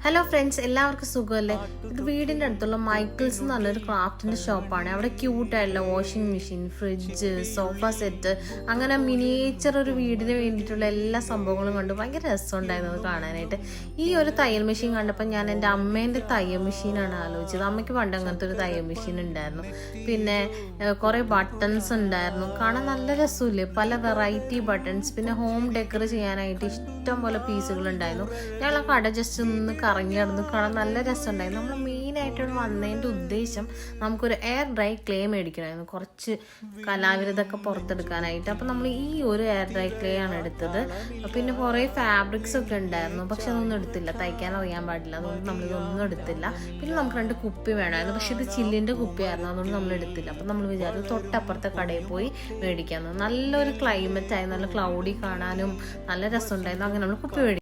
Hello friends, എല്ലാവർക്കും സുഖമല്ലേ? ഇത് വീടിൻ്റെ അടുത്തുള്ള മൈക്കിൾസ് എന്ന് പറഞ്ഞൊരു ക്രാഫ്റ്റിൻ്റെ ഷോപ്പാണ്. അവിടെ ക്യൂട്ടായിട്ടുള്ള washing machine, fridge, sofa set, അങ്ങനെ മിനിയേച്ചർ ഒരു വീടിന് വേണ്ടിയിട്ടുള്ള എല്ലാ സംഭവങ്ങളും കണ്ട് ഭയങ്കര രസമുണ്ടായിരുന്നു അത് കാണാനായിട്ട്. ഈ ഒരു തയ്യൽ മെഷീൻ കണ്ടപ്പോൾ ഞാൻ എൻ്റെ അമ്മേൻ്റെ തയ്യൽ മെഷീനാണ് ആലോചിച്ചത്. അമ്മയ്ക്ക് പണ്ട് അങ്ങനത്തെ ഒരു തയ്യൽ മെഷീൻ ഉണ്ടായിരുന്നു. പിന്നെ കുറേ ബട്ടൺസ് ഉണ്ടായിരുന്നു, കാണാൻ നല്ല രസമില്ലേ, പല വെറൈറ്റി ബട്ടൺസ്. പിന്നെ ഹോം ഡെക്കർ ചെയ്യാനായിട്ട് ഇഷ്ടം പോലെ പീസുകൾ ഉണ്ടായിരുന്നു. ഞങ്ങൾ ആ കട ജസ്റ്റ് ഒന്ന് കറങ്ങി നടന്നു, കാണാൻ നല്ല രസമുണ്ടായിരുന്നു. നമ്മൾ മെയിനായിട്ട് വന്നതിൻ്റെ ഉദ്ദേശം നമുക്കൊരു എയർ ഡ്രൈ ക്ലേ മേടിക്കണമായിരുന്നു, കുറച്ച് കലാവിരുതൊക്കെ പുറത്തെടുക്കാനായിട്ട്. അപ്പം നമ്മൾ ഈ ഒരു എയർ ഡ്രൈ ക്ലേ ആണ് എടുത്തത്. പിന്നെ കുറേ ഫാബ്രിക്സ് ഒക്കെ ഉണ്ടായിരുന്നു, പക്ഷെ അതൊന്നും എടുത്തില്ല, തയ്ക്കാൻ അറിയാൻ പാടില്ല, അതുകൊണ്ട് നമ്മളിതൊന്നും എടുത്തില്ല. പിന്നെ നമുക്ക് 2 കുപ്പി വേണമായിരുന്നു, പക്ഷെ ഇത് ചില്ലിൻ്റെ കുപ്പിയായിരുന്നു, അതുകൊണ്ട് നമ്മൾ എടുത്തില്ല. അപ്പം നമ്മൾ വിചാരിച്ചു തൊട്ടപ്പുറത്തെ കടയിൽ പോയി മേടിക്കാമെന്ന്. നല്ലൊരു ക്ലൈമറ്റ് ആയി, നല്ല ക്ലൗഡി കാണാനും നല്ല രസമുണ്ടായിരുന്നു. അങ്ങനെ നമ്മൾ കുപ്പി മേടിക്കും.